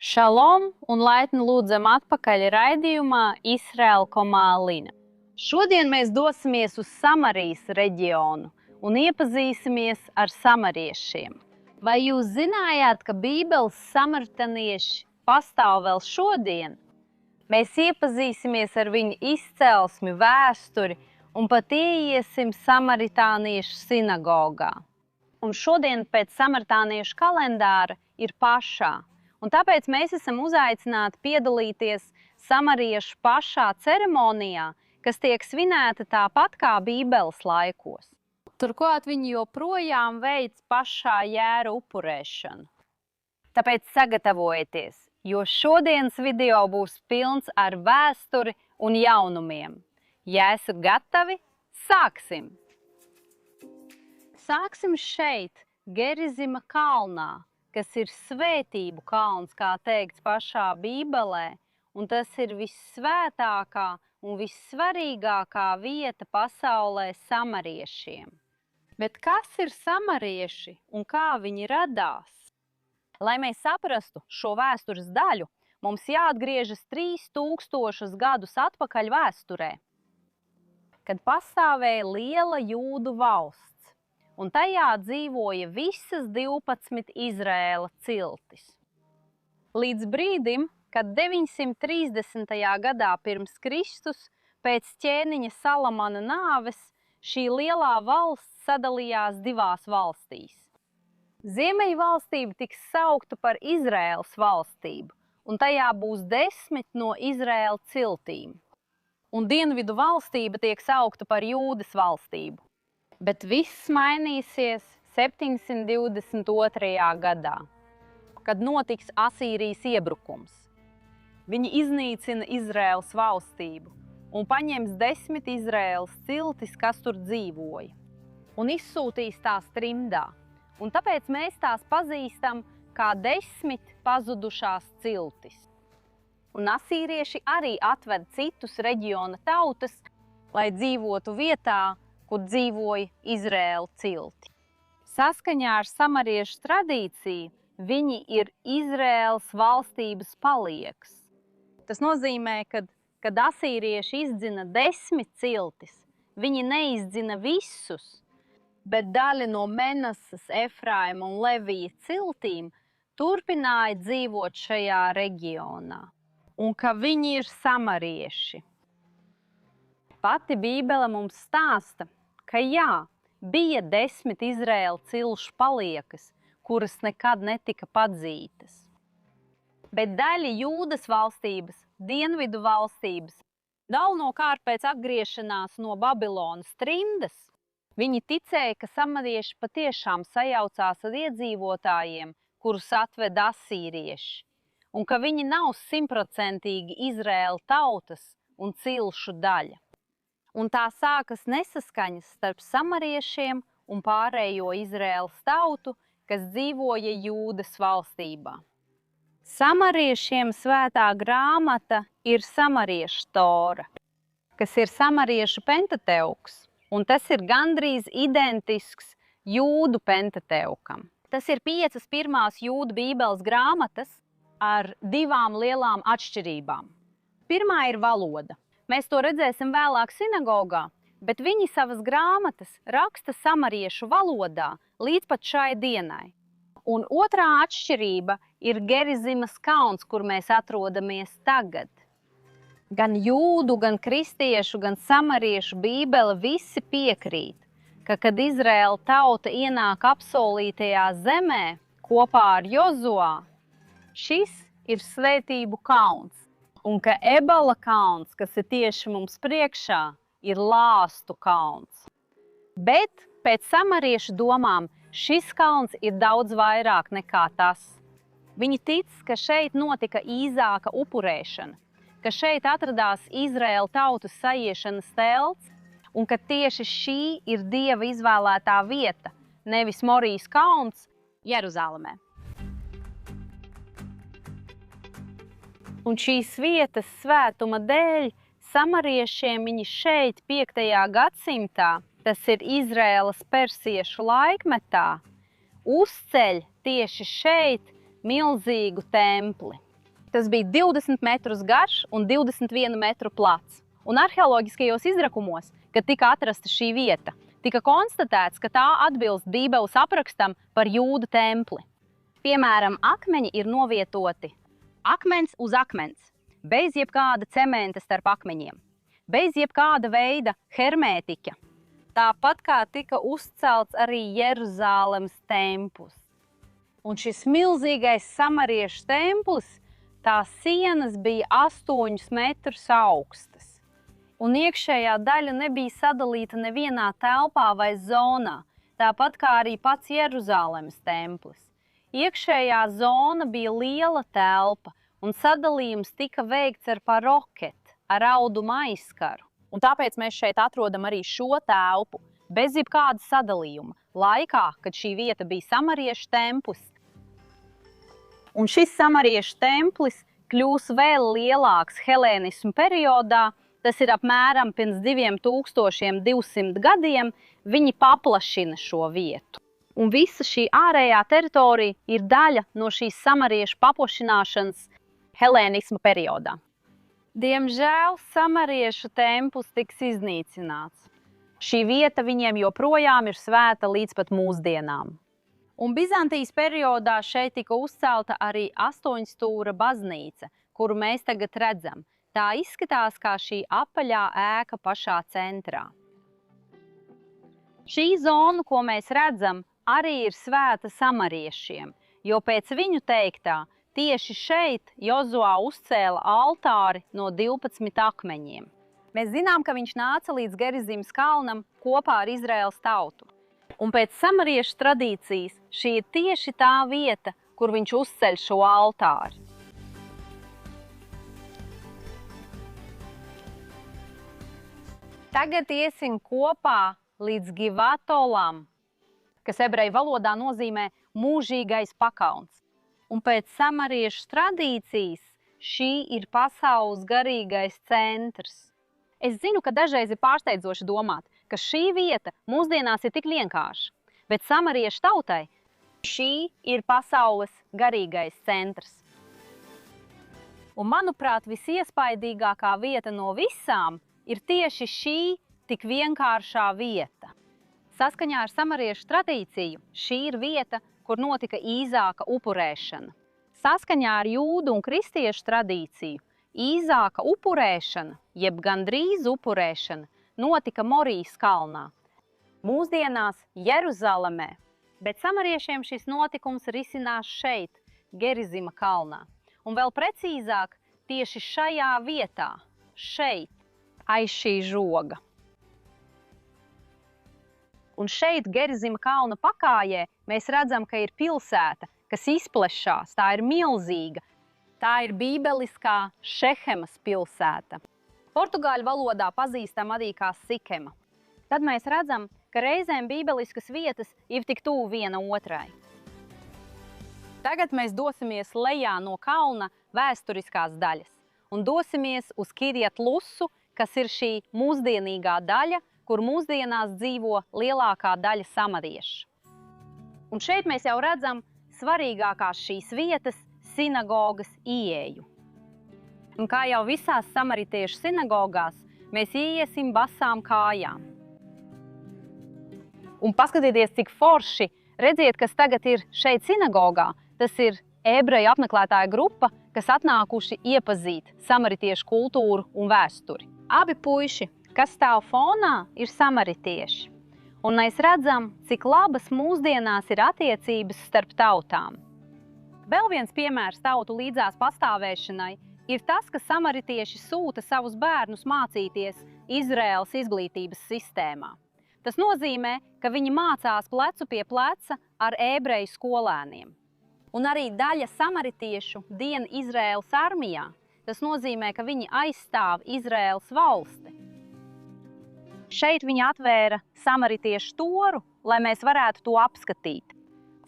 Šalom un laipni lūdzam atpakaļ raidījumā Izraēla Komālina. Šodien mēs dosimies uz Samarijas reģionu un iepazīsimies ar samariešiem. Vai jūs zinājāt, ka Bībeles samaritanieši pastāv vēl šodien? Mēs iepazīsimies ar viņu izcelsmi, vēsturi un pat ieiesim samaritāniešu sinagogā. Un šodien pēc samaritāniešu kalendāra ir pašā. Un tāpēc mēs esam uzaicināti piedalīties samariešu pašā ceremonijā, kas tiek svinēta tāpat kā Bībeles laikos. Turklāt viņi joprojām veic pašā jēra upurēšanu. Tāpēc sagatavojieties, jo šodienas video būs pilns ar vēsturi un jaunumiem. Ja esat gatavi, sāksim! Sāksim šeit, Gerizima kalnā, kas ir svētību kalns, kā teikts pašā Bībelē, un tas ir vissvētākā un vissvarīgākā vieta pasaulē samariešiem. Bet kas ir samarieši un kā viņi radās? Lai mēs saprastu šo vēstures daļu, mums jāatgriežas 3000 gadus atpakaļ vēsturē, kad pastāvēja liela jūdu valsts, un tajā dzīvoja visas 12 Izraēla ciltis. Līdz brīdim, kad 930. gadā pirms Kristus, pēc ķēniņa Salamana nāves, šī lielā valsts sadalījās divās valstīs. Ziemeļu valstība tiks saukta par Izraēlas valstību, un tajā būs 10 no Izraēla ciltīm. Un dienvidu valstība tiek saukta par Jūdas valstību. Bet viss mainīsies 722. gadā, kad notiks Asīrijas iebrukums. Viņi iznīcina Izraēlas valstību un paņems 10 Izraēlas ciltis, kas tur dzīvoja, un izsūtīs tās trimdā. Un tāpēc mēs tās pazīstam kā 10 pazudušās ciltis. Un asīrieši arī atved citus reģiona tautas, lai dzīvotu vietā, kur dzīvoja Izraēla cilti. Saskaņā ar samariešu tradīciju viņi ir Izraēlas valstības palieks. Tas nozīmē, kad asīrieši izdzina 10 ciltis, viņi neizdzina visus, bet daļa no Menasas, Efraima un Levija ciltīm turpināja dzīvot šajā reģionā, un ka viņi ir samarieši. Pati Bībele mums stāsta, ka jā, bija 10 Izraēla cilšu paliekas, kuras nekad netika padzītas. Bet daļa Jūdas valstības, dienvidu valstības, galvenokārt pēc atgriešanās no Babilonas trimdas, viņi ticēja, ka samarieši patiešām sajaucās ar iedzīvotājiem, kurus atved asīrieši, un ka viņi nav 100% Izraēla tautas un cilšu daļa. Un tā sākas nesaskaņas starp samariešiem un pārējo Izraēlas tautu, kas dzīvoja Jūdas valstībā. Samariešiem svētā grāmata ir samariešu tora, kas ir samariešu pentateuks, un tas ir gandrīz identisks jūdu pentateukam. Tas ir 5 pirmās jūdu bībeles grāmatas ar 2 lielām atšķirībām. Pirmā ir valoda. Mēs to redzēsim vēlāk sinagogā, bet viņi savas grāmatas raksta samariešu valodā līdz pat šai dienai. Un otrā atšķirība ir Gerizimas kalns, kur mēs atrodamies tagad. Gan jūdu, gan kristiešu, gan samariešu bībele visi piekrīt, ka, kad Izraēla tauta ienāk apsolītajā zemē kopā ar Jozuā, šis ir svētību kalns, un ka Ebala kalns, kas ir tieši mums priekšā, ir lāstu kalns. Bet pēc samariešu domām šis kalns ir daudz vairāk nekā tas. Viņi tic, ka šeit notika Īzāka upurēšana, ka šeit atradās Izraēla tautas saiešanas telts, un ka tieši šī ir Dieva izvēlētā vieta, nevis Morijas kalns Jeruzalemē. Un šīs vietas svētuma dēļ samariešiem viņi šeit 5. gadsimtā, tas ir Izraēlas persiešu laikmetā, uzceļ tieši šeit milzīgu templi. Tas bija 20 metrus garš un 21 metru plats. Un arheoloģiskajos izrakumos, kad tika atrasta šī vieta, tika konstatēts, ka tā atbilst Bībeles aprakstam par Jūdu templi. Piemēram, akmeņi ir novietoti akmens uz akmens, bez jebkāda cementa starp akmeņiem, bez jebkāda veida hermētiķa. Tāpat kā tika uzcelts arī Jeruzālemes templis. Un šis milzīgais samariešu templis, tās sienas bija 8 metrus augstas. Un iekšējā daļa nebija sadalīta nevienā telpā vai zonā, tāpat kā arī pats Jeruzālemes templis. Iekšējā zona bija liela telpa, un sadalījums tika veikts ar paroketi, ar audumu aizskaru. Un tāpēc mēs šeit atrodam arī šo telpu, bez jebkāda sadalījuma, laikā, kad šī vieta bija samariešu templis. Un šis samariešu templis kļūs vēl lielāks helēnismu periodā, tas ir apmēram pirms 2200 gadiem, viņi paplašina šo vietu. Un visa šī ārējā teritorija ir daļa no šīs samariešu paplašināšanas helēnisma periodā. Diemžēl samariešu templis tiks iznīcināts. Šī vieta viņiem joprojām ir svēta līdz pat mūsdienām. Un Bizantijas periodā šeit tika uzcelta arī 8-stūra baznīca, kuru mēs tagad redzam. Tā izskatās kā šī apaļā ēka pašā centrā. Šī zona, ko mēs redzam, arī ir svēta samariešiem, jo pēc viņu teiktā, tieši šeit Jozuā uzcēla altāri no 12 akmeņiem. Mēs zinām, ka viņš nāca līdz Gerizimas kalnam kopā ar Izraēlas tautu. Un pēc samariešu tradīcijas šī ir tieši tā vieta, kur viņš uzceļ šo altāri. Tagad iesim kopā līdz Givatolam, kas ebreju valodā nozīmē mūžīgais pakalns. Un pēc samariešu tradīcijas šī ir pasaules garīgais centrs. Es zinu, ka dažreiz ir pārsteidzoši domāt, ka šī vieta mūsdienās ir tik vienkārša, bet samariešu tautai šī ir pasaules garīgais centrs. Un, manuprāt, visiespaidīgākā vieta no visām ir tieši šī tik vienkāršā vieta. Saskaņā ar samariešu tradīciju šī ir vieta, kur notika Īzāka upurēšana. Saskaņā ar jūdu un kristiešu tradīciju Īzāka upurēšana, jeb gandrīz upurēšana, notika Morijas kalnā, mūsdienās Jeruzalemē, bet samariešiem šis notikums risinās šeit, Gerizima kalnā. Un vēl precīzāk, tieši šajā vietā, šeit, aiz šī žoga. Un šeit, Gerizima kalna pakājē, mēs redzam, ka ir pilsēta, kas izplešās, tā ir milzīga. Tā ir bībeliskā Šehemas pilsēta. Portugāļu valodā pazīstama arī kā Sikema. Tad mēs redzam, ka reizēm bībeliskas vietas ir tik tuvu viena otrai. Tagad mēs dosimies lejā no kalna vēsturiskās daļas un dosimies uz Kirjat Lusu, kas ir šī mūsdienīgā daļa, kur mūsdienās dzīvo lielākā daļa samariešu. Un šeit mēs jau redzam svarīgākās šīs vietas sinagogas ieeju. Un kā jau visās samaritiešu sinagogās, mēs ieiesim basām kājām. Un paskatieties, cik forši, redziet, kas tagad ir šeit sinagogā. Tas ir ebreju apmeklētāja grupa, kas atnākuši iepazīt samaritiešu kultūru un vēsturi. Abi puiši, kas stāv fonā, ir samaritieši. Un mēs redzam, cik labas mūsdienās ir attiecības starp tautām. Vēl viens piemērs tautu līdzās pastāvēšanai ir tas, ka samaritieši sūta savus bērnus mācīties Izraēlas izglītības sistēmā. Tas nozīmē, ka viņi mācās plecu pie pleca ar ebreju skolēniem. Un arī daļa samaritiešu dien Izraēlas armijā. Tas nozīmē, ka viņi aizstāv Izraēlas valsti. Šeit viņi atvēra samaritiešu toru, lai mēs varētu to apskatīt.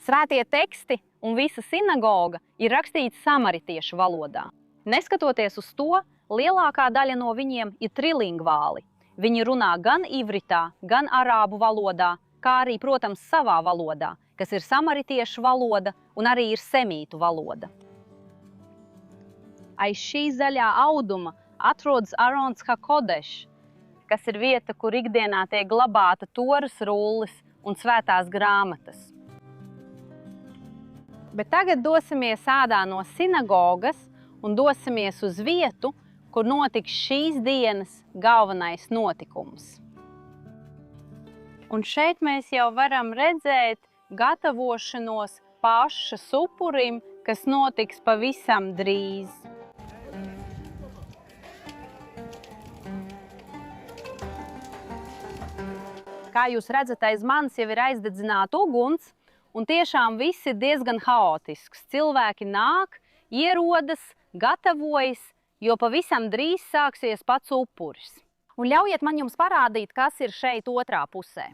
Svētie teksti un visa sinagoga ir rakstīts samaritiešu valodā. Neskatoties uz to, lielākā daļa no viņiem ir trilingvāli. Viņi runā gan ivritā, gan arābu valodā, kā arī, protams, savā valodā, kas ir samaritiešu valoda un arī ir semītu valoda. Aiz šī zaļā auduma atrodas Arons HaKodeš, kas ir vieta, kur ikdienā tiek glabāta Toras rullis un svētās grāmatas. Bet tagad dosimies ādā no sinagogas un dosimies uz vietu, kur notiks šīs dienas galvenais notikums. Un šeit mēs jau varam redzēt gatavošanos pašas upurim, kas notiks pavisam drīz. Kā jūs redzat, aiz manis jau ir aizdedzināta uguns, un tiešām viss ir diezgan haotisks. Cilvēki nāk, ierodas, gatavojas, jo pavisam drīz sāksies pats upuris. Un ļaujiet man jums parādīt, kas ir šeit otrā pusē.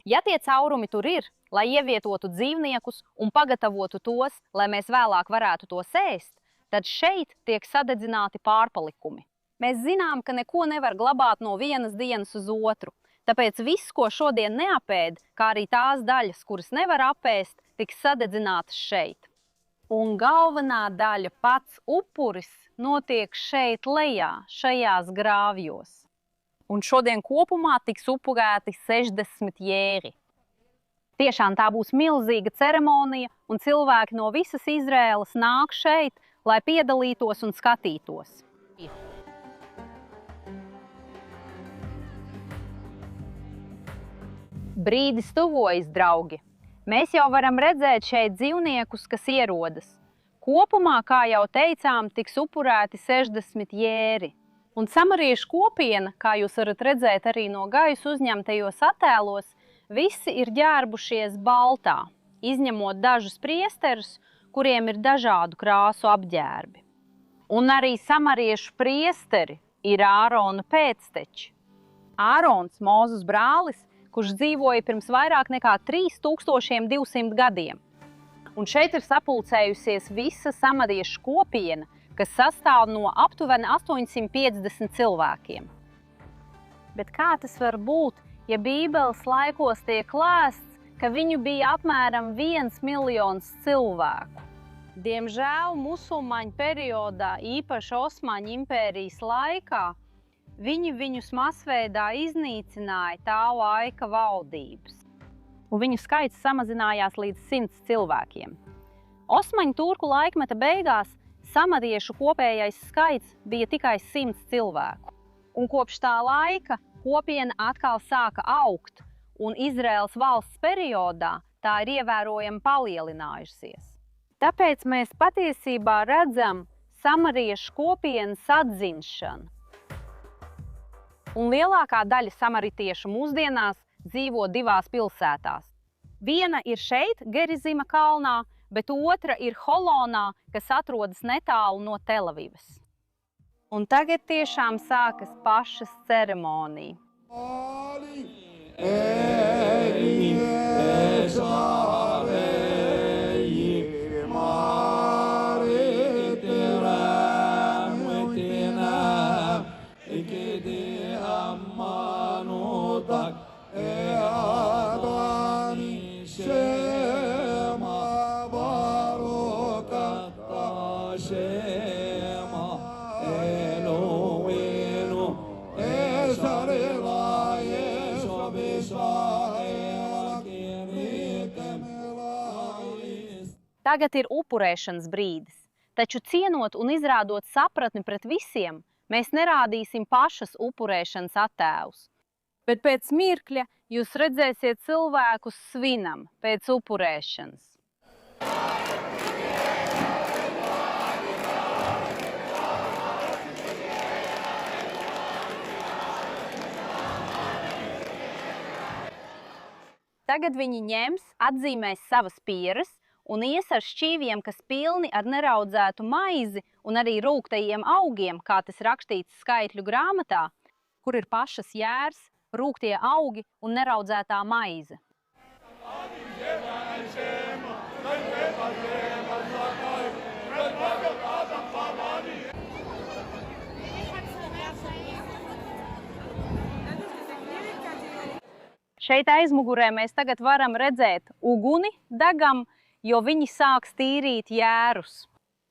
Ja tie caurumi tur ir, lai ievietotu dzīvniekus un pagatavotu tos, lai mēs vēlāk varētu tos ēst, tad šeit tiek sadedzināti pārpalikumi. Mēs zinām, ka neko nevar glabāt no vienas dienas uz otru. Tāpēc viss, ko šodien neapēd, kā arī tās daļas, kuras nevar apēst, tiks sadedzinātas šeit. Un galvenā daļa, pats upuris, notiek šeit lejā, šajās grāvjos. Un šodien kopumā tiks upurēti 60 jēri. Tiešām tā būs milzīga ceremonija, un cilvēki no visas Izraēlas nāk šeit, lai piedalītos un skatītos. Brīdis tuvojas, draugi. Mēs jau varam redzēt šeit dzīvniekus, kas ierodas. Kopumā, kā jau teicām, tiks upurēti 60 jēri. Un samariešu kopiena, kā jūs varat redzēt arī no gaisa uzņemtajos attēlos, visi ir ģērbušies baltā, izņemot dažus priesterus, kuriem ir dažādu krāsu apģērbi. Un arī samariešu priesteri ir Ārona pēcteči. Ārons, Mūzes brālis, kurš dzīvoja pirms vairāk nekā 3200 gadiem. Un šeit ir sapulcējusies visa samariešu kopiena, kas sastāv no aptuveni 850 cilvēkiem. Bet kā tas var būt, ja Bībeles laikos tiek lēsts, ka viņu bija apmēram 1 miljons cilvēku? Diemžēl musulmaņu periodā, īpaši Osmaņu impērijas laikā, viņi viņus masveidā iznīcināja tā laika valdības. Un viņu skaits samazinājās līdz 100 cilvēkiem. Osmaņu turku laikmeta beigās samariešu kopējais skaits bija tikai 100 cilvēku. Un kopš tā laika kopiena atkal sāka augt, un Izraēlas valsts periodā tā ir ievērojami palielinājusies. Tāpēc mēs patiesībā redzam samariešu kopienas atzinšanu. Un lielākā daļa samaritiešu mūsdienās dzīvo 2 pilsētās. Viena ir šeit, Gerizima kalnā, bet otra ir Holonā, kas atrodas netālu no Telavivas. Un tagad tiešām sākas pašas ceremonija. Tagad ir upurēšanas brīdis, taču cienot un izrādot sapratni pret visiem, mēs nerādīsim pašas upurēšanas attēlus. Bet pēc mirkļa jūs redzēsiet cilvēkus svinam pēc upurēšanas. Tagad viņi ņems, atzīmēs savas pieres un ies ar šķīviem, kas pilni ar neraudzētu maizi un arī rūgtajiem augiem, kā tas rakstīts skaitļu grāmatā, kur ir pašas jērs, rūgtie augi un neraudzētā maize. Šeit aizmugurē mēs tagad varam redzēt uguni degam, jo viņi sāks tīrīt jērus.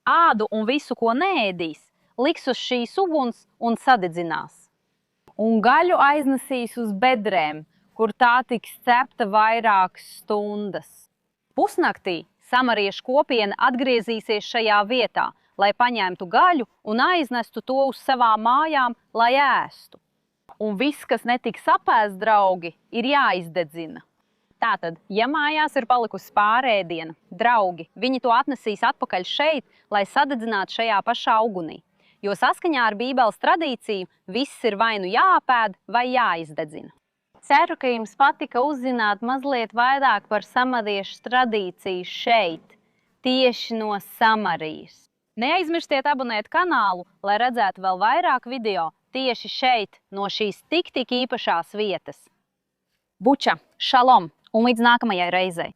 ādu un visu, ko neēdīs, liks uz šīs uguns un sadedzinās. Un gaļu aiznesīs uz bedrēm, kur tā tiks cepta vairākas stundas. Pusnaktī samariešu kopiena atgriezīsies šajā vietā, lai paņemtu gaļu un aiznestu to uz savām mājām, lai ēstu. Un viss, kas netiks apēsts, draugi, ir jāizdedzina. Tātad, ja mājās ir palikusi pārēdiena, draugi, viņi to atnesīs atpakaļ šeit, lai sadedzinātu šajā pašā ugunī. Jo saskaņā ar Bībeles tradīciju viss ir vai nu jāapēd vai jāizdedzina. Ceru, ka jums patika uzzināt mazliet vairāk par samariešu tradīciju šeit, tieši no Samarijas. Neaizmirstiet abonēt kanālu, lai redzētu vēl vairāk video tieši šeit, no šīs tik īpašās vietas. Buča, šalom un līdz nākamajai reizei!